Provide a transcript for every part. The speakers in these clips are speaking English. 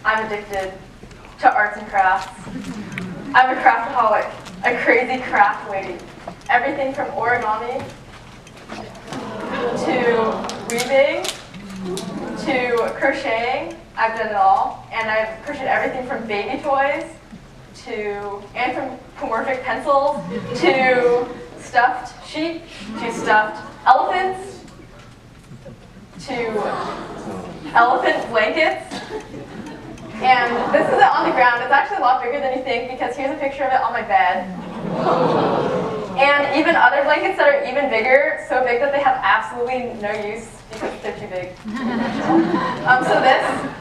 I'm addicted to arts and crafts. I'm a craftaholic, a crazy craft lady. Everything from origami to weaving to crocheting. I've done it all. And I've crocheted everything from baby toys to anthropomorphic pencils to stuffed sheep to stuffed elephants to elephant blankets. And this is it on the ground. It's actually a lot bigger than you think because here's a picture of it on my bed. And even other blankets that are even bigger, so big that they have absolutely no use because they're too big. So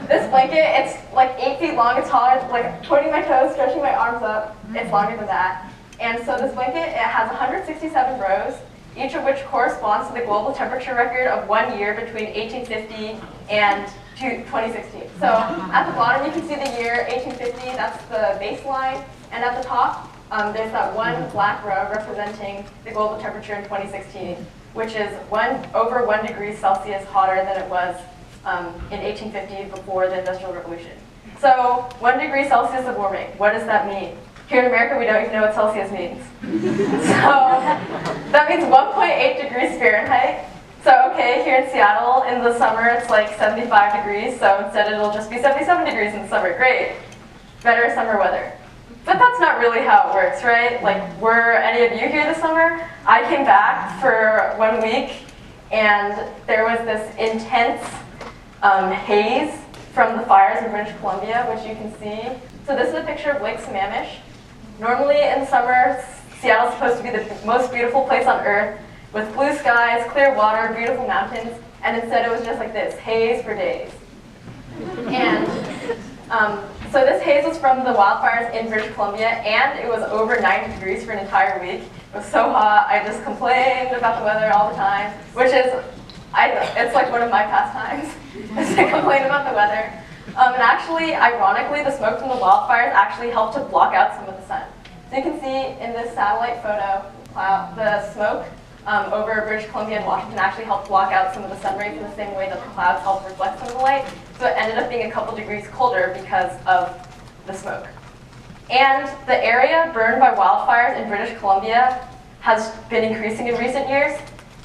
this blanket, it's like 8 feet long. It's taller, like pointing my toes, stretching my arms up. It's longer than that. And so this blanket, it has 167 rows, each of which corresponds to the global temperature record of 1 year between 1850 and 2016. So at the bottom, you can see the year 1850. That's the baseline. And at the top, there's that one black row representing the global temperature in 2016, which is over 1 degree Celsius hotter than it was in 1850 before the Industrial Revolution. So 1 degree Celsius of warming, what does that mean? Here in America, we don't even know what Celsius means. So that means 1.8 degrees Fahrenheit. So okay, here in Seattle, in the summer, it's like 75 degrees, so instead it'll just be 77 degrees in the summer. Great. Better summer weather. But that's not really how it works, right? Like, were any of you here this summer? I came back for 1 week, and there was this intense haze from the fires in British Columbia, which you can see. So this is a picture of Lake Sammamish. Normally in summer, Seattle's supposed to be the most beautiful place on earth, with blue skies, clear water, beautiful mountains, and instead it was just like this, haze for days. And so this haze was from the wildfires in British Columbia, and it was over 90 degrees for an entire week. It was so hot, I just complained about the weather all the time, which is, it's like one of my pastimes, is to complain about the weather. And actually, ironically, the smoke from the wildfires actually helped to block out some of the sun. So you can see in this satellite photo, the smoke over British Columbia and Washington actually helped block out some of the sun rays in the same way that the clouds helped reflect some of the light. So it ended up being a couple degrees colder because of the smoke. And the area burned by wildfires in British Columbia has been increasing in recent years.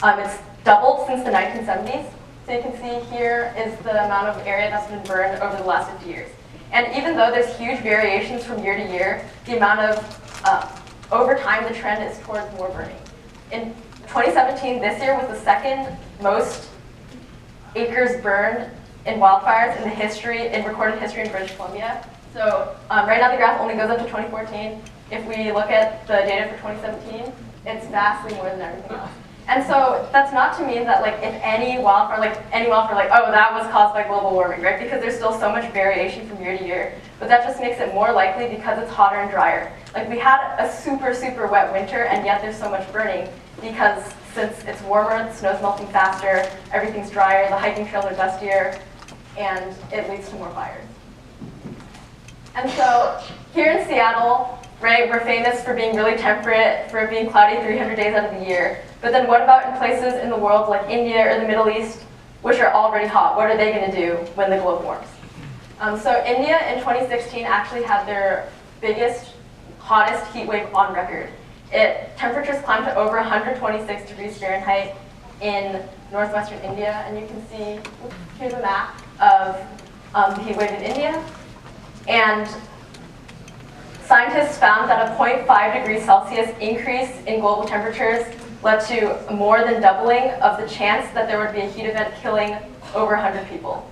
It's doubled since the 1970s. So you can see here is the amount of area that's been burned over the last 50 years. And even though there's huge variations from year to year, the amount of, over time, the trend is towards more burning. In 2017, this year, was the second most acres burned in wildfires in the history, in recorded history in British Columbia. So right now the graph only goes up to 2014. If we look at the data for 2017, it's vastly more than everything else. And so that's not to mean that like if any wildfire, oh, that was caused by global warming, right? Because there's still so much variation from year to year. But that just makes it more likely because it's hotter and drier. Like we had a super, super wet winter, and yet there's so much burning because since it's warmer, the snow's melting faster, everything's drier, the hiking trails are dustier, and it leads to more fires. And so here in Seattle, right, we're famous for being really temperate, for being cloudy 300 days out of the year. But then what about in places in the world like India or the Middle East, which are already hot? What are they going to do when the globe warms? So India in 2016 actually had their biggest, hottest heat wave on record. Temperatures climbed to over 126 degrees Fahrenheit in northwestern India. And you can see, here's a map of the heat wave in India. And scientists found that a 0.5 degrees Celsius increase in global temperatures led to more than doubling of the chance that there would be a heat event killing over 100 people.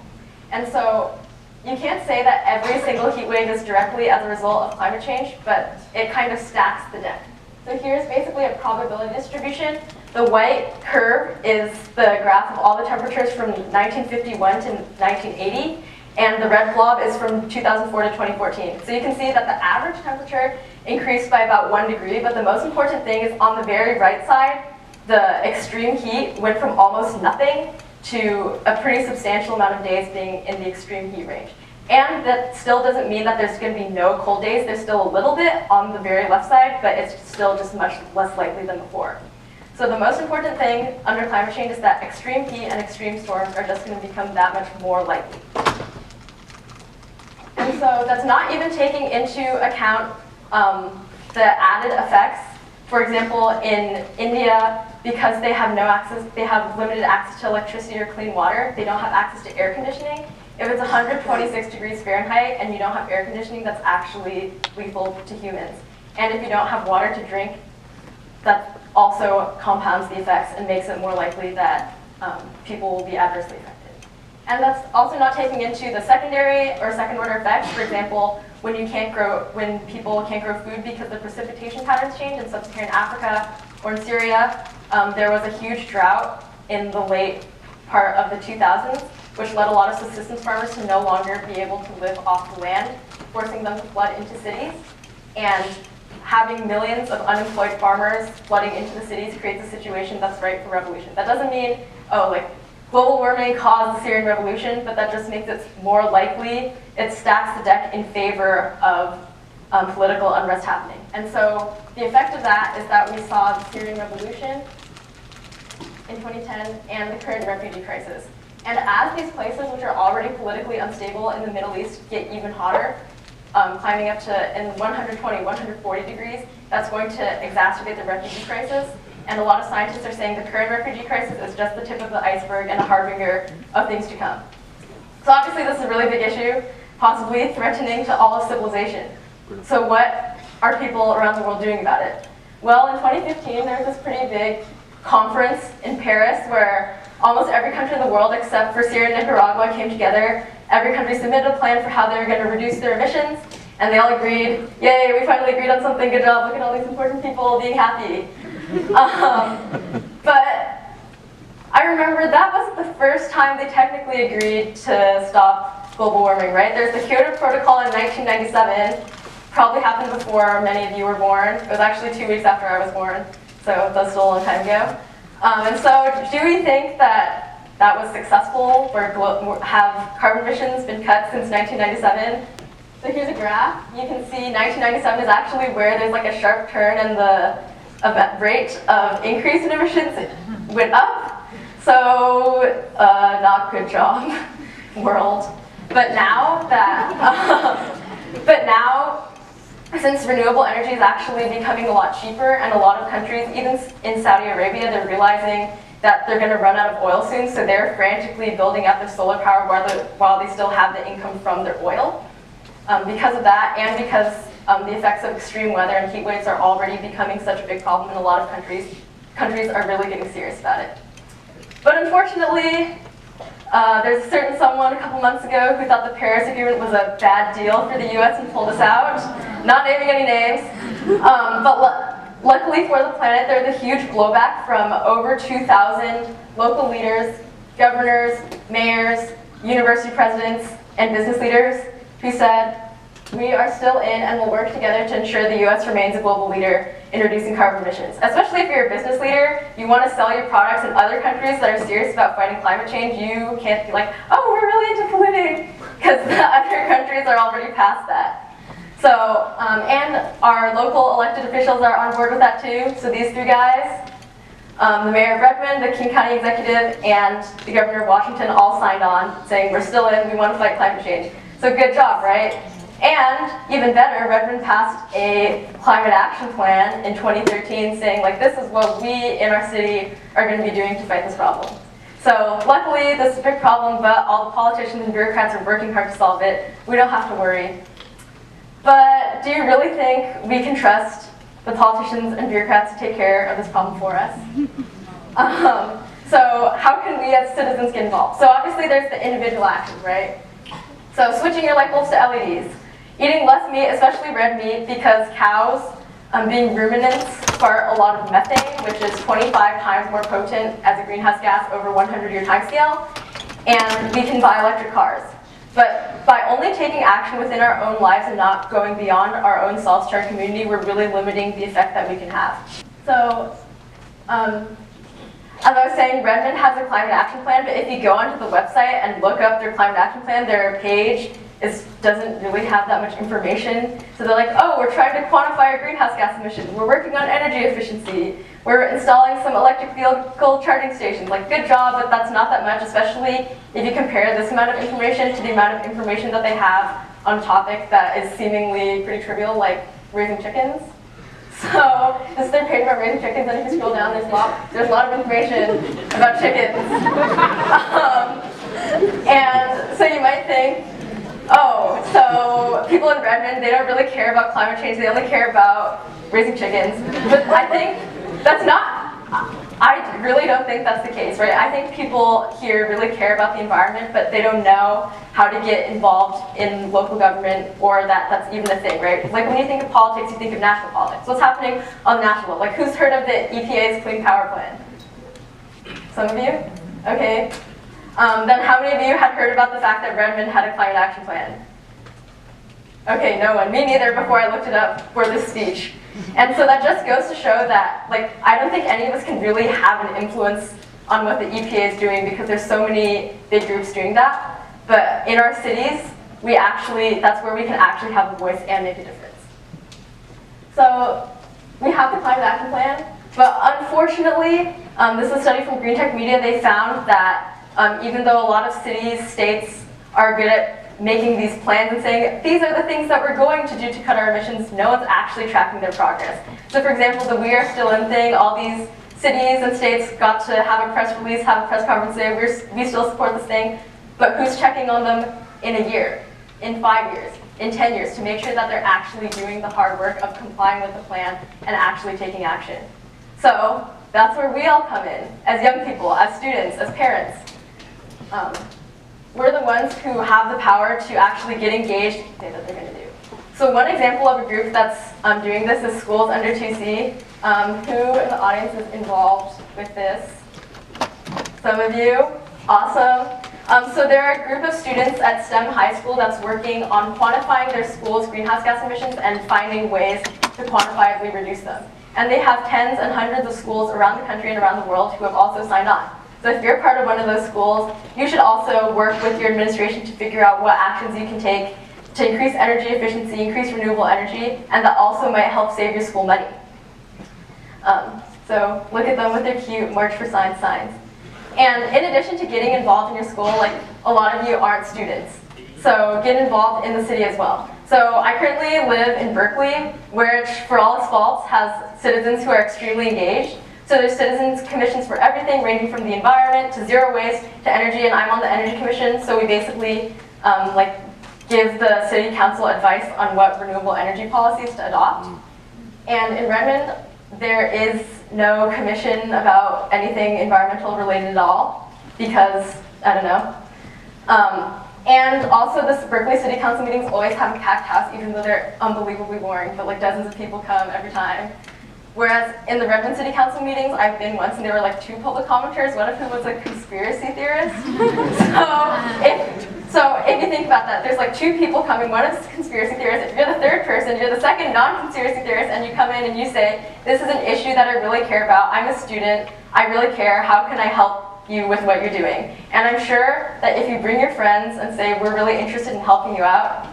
And so you can't say that every single heat wave is directly as a result of climate change, but it kind of stacks the deck. So here's basically a probability distribution. The white curve is the graph of all the temperatures from 1951 to 1980. And the red blob is from 2004 to 2014. So you can see that the average temperature increased by about 1 degree, but the most important thing is on the very right side, the extreme heat went from almost nothing to a pretty substantial amount of days being in the extreme heat range. And that still doesn't mean that there's going to be no cold days. There's still a little bit on the very left side, but it's still just much less likely than before. So the most important thing under climate change is that extreme heat and extreme storms are just going to become that much more likely. And And so that's not even taking into account the added effects. For example, in India, because they have limited access to electricity or clean water, they don't have access to air conditioning. If it's 126 degrees Fahrenheit and you don't have air conditioning, that's actually lethal to humans. And if you don't have water to drink, that also compounds the effects and makes it more likely that people will be adversely affected. And that's also not taking into the secondary or second order effects. For example, when people can't grow food because the precipitation patterns change in sub-Saharan Africa or in Syria. There was a huge drought in the late part of the 2000s, which led a lot of subsistence farmers to no longer be able to live off the land, forcing them to flood into cities. And having millions of unemployed farmers flooding into the cities creates a situation that's ripe for revolution. That doesn't mean, global warming caused the Syrian revolution, but that just makes it more likely. It stacks the deck in favor of political unrest happening. And so the effect of that is that we saw the Syrian revolution in 2010 and the current refugee crisis. And as these places, which are already politically unstable in the Middle East, get even hotter, climbing up to in 120, 140 degrees, that's going to exacerbate the refugee crisis. And a lot of scientists are saying the current refugee crisis is just the tip of the iceberg and a harbinger of things to come. So obviously this is a really big issue, possibly threatening to all of civilization. So what are people around the world doing about it? Well, in 2015, there was this pretty big conference in Paris where almost every country in the world except for Syria and Nicaragua came together. Every country submitted a plan for how they were going to reduce their emissions, and they all agreed, yay, we finally agreed on something, good job, look at all these important people being happy. But I remember that wasn't the first time they technically agreed to stop global warming, right? There's the Kyoto Protocol in 1997, probably happened before many of you were born. It was actually 2 weeks after I was born, so that's still a long time ago. And so do we think that that was successful, or have carbon emissions been cut since 1997? So here's a graph. You can see 1997 is actually where there's like a sharp turn and the rate of increase in emissions went up. So not good job, world. But now since renewable energy is actually becoming a lot cheaper, and a lot of countries, even in Saudi Arabia, they're realizing that they're going to run out of oil soon, so they're frantically building out their solar power while they still have the income from their oil. Because of that, and because the effects of extreme weather and heat waves are already becoming such a big problem in a lot of countries, countries are really getting serious about it. But unfortunately, there's a certain someone a couple months ago who thought the Paris Agreement was a bad deal for the US and pulled us out. Not naming any names. But luckily for the planet, there's a huge blowback from over 2,000 local leaders, governors, mayors, university presidents, and business leaders who said, we are still in and will work together to ensure the US remains a global leader in reducing carbon emissions. Especially if you're a business leader, you want to sell your products in other countries that are serious about fighting climate change. You can't be like, oh, we're really into polluting, because the other countries are already past that. So, and our local elected officials are on board with that too. So these three guys, the mayor of Redmond, the King County executive, and the governor of Washington all signed on saying we're still in, we want to fight climate change. So good job, right? And even better, Redmond passed a climate action plan in 2013 saying like this is what we in our city are going to be doing to fight this problem. So luckily this is a big problem, but all the politicians and bureaucrats are working hard to solve it. We don't have to worry. But do you really think we can trust the politicians and bureaucrats to take care of this problem for us? So how can we as citizens get involved? So obviously there's the individual actions, right? So switching your light bulbs to LEDs. Eating less meat, especially red meat, because cows, being ruminants, fart a lot of methane, which is 25 times more potent as a greenhouse gas over 100-year timescale. And we can buy electric cars. But by only taking action within our own lives and not going beyond our own selves to our community, we're really limiting the effect that we can have. So, as I was saying, Redmond has a climate action plan, but if you go onto the website and look up their climate action plan, their page doesn't really have that much information. So they're like, oh, we're trying to quantify our greenhouse gas emissions. We're working on energy efficiency. We're installing some electric vehicle charging stations. Like, good job, but that's not that much, especially if you compare this amount of information to the amount of information that they have on a topic that is seemingly pretty trivial, like raising chickens. So this is their page about raising chickens, and if you scroll down, there's a lot of information about chickens. And so you might think, oh, so people in Redmond, they don't really care about climate change, they only care about raising chickens. But I think that's not, I really don't think that's the case, right? I think people here really care about the environment, but they don't know how to get involved in local government, or that's even a thing, right? Like when you think of politics, you think of national politics. What's happening on the national level? Like who's heard of the EPA's Clean Power Plan? Some of you? Okay. Then how many of you had heard about the fact that Redmond had a climate action plan? Okay, no one. Me neither before I looked it up for this speech. And so that just goes to show that, like, I don't think any of us can really have an influence on what the EPA is doing because there's so many big groups doing that. But in our cities, that's where we can actually have a voice and make a difference. So we have the climate action plan, but unfortunately, this is a study from Green Tech Media. They found that even though a lot of cities, states are good at making these plans and saying, these are the things that we're going to do to cut our emissions, no one's actually tracking their progress. So for example, the We Are Still In thing, all these cities and states got to have a press release, have a press conference, say, we still support this thing, but who's checking on them in a year, in 5 years, in 10 years, to make sure that they're actually doing the hard work of complying with the plan and actually taking action? So that's where we all come in, as young people, as students, as parents. We're the ones who have the power to actually get engaged and say that they're going to do. So one example of a group that's doing this is Schools Under 2C. Who in the audience is involved with this? Some of you? Awesome. So they're a group of students at STEM High School that's working on quantifying their school's greenhouse gas emissions and finding ways to quantifiably reduce them. And they have tens and hundreds of schools around the country and around the world who have also signed on. So if you're part of one of those schools, you should also work with your administration to figure out what actions you can take to increase energy efficiency, increase renewable energy, and that also might help save your school money. So look at them with their cute March for Science signs. And in addition to getting involved in your school, like a lot of you aren't students, so get involved in the city as well. So I currently live in Berkeley, which for all its faults has citizens who are extremely engaged. So there's citizens commissions for everything, ranging from the environment to zero waste to energy, and I'm on the energy commission, so we basically give the city council advice on what renewable energy policies to adopt. And in Redmond, there is no commission about anything environmental related at all, because, I don't know. And also the Berkeley City Council meetings always have a packed house, even though they're unbelievably boring, but like dozens of people come every time. Whereas in the Redmond City Council meetings, I've been once and there were like 2 public commenters, one of whom was a conspiracy theorist. So if you think about that, there's like 2 people coming, one is a conspiracy theorist. If you're the 3rd person, you're the 2nd non-conspiracy theorist, and you come in and you say, this is an issue that I really care about, I'm a student, I really care, how can I help you with what you're doing? And I'm sure that if you bring your friends and say, we're really interested in helping you out,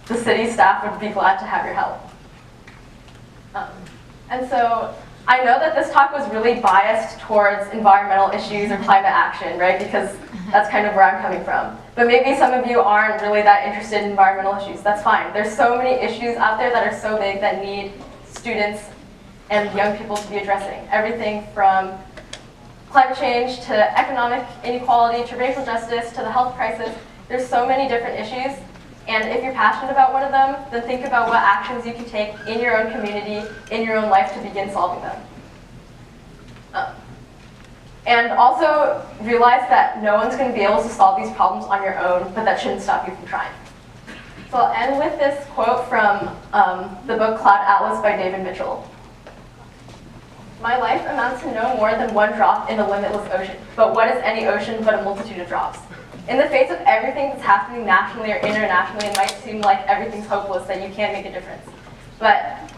the city staff would be glad to have your help. And so I know that this talk was really biased towards environmental issues or climate action, right? Because that's kind of where I'm coming from. But maybe some of you aren't really that interested in environmental issues. That's fine. There's so many issues out there that are so big that need students and young people to be addressing. Everything from climate change to economic inequality to racial justice to the health crisis. There's so many different issues. And if you're passionate about one of them, then think about what actions you can take in your own community, in your own life to begin solving them. And also realize that no one's going to be able to solve these problems on your own, but that shouldn't stop you from trying. So I'll end with this quote from the book Cloud Atlas by David Mitchell. My life amounts to no more than one drop in a limitless ocean, but what is any ocean but a multitude of drops? In the face of everything that's happening nationally or internationally, it might seem like everything's hopeless, that you can't make a difference. But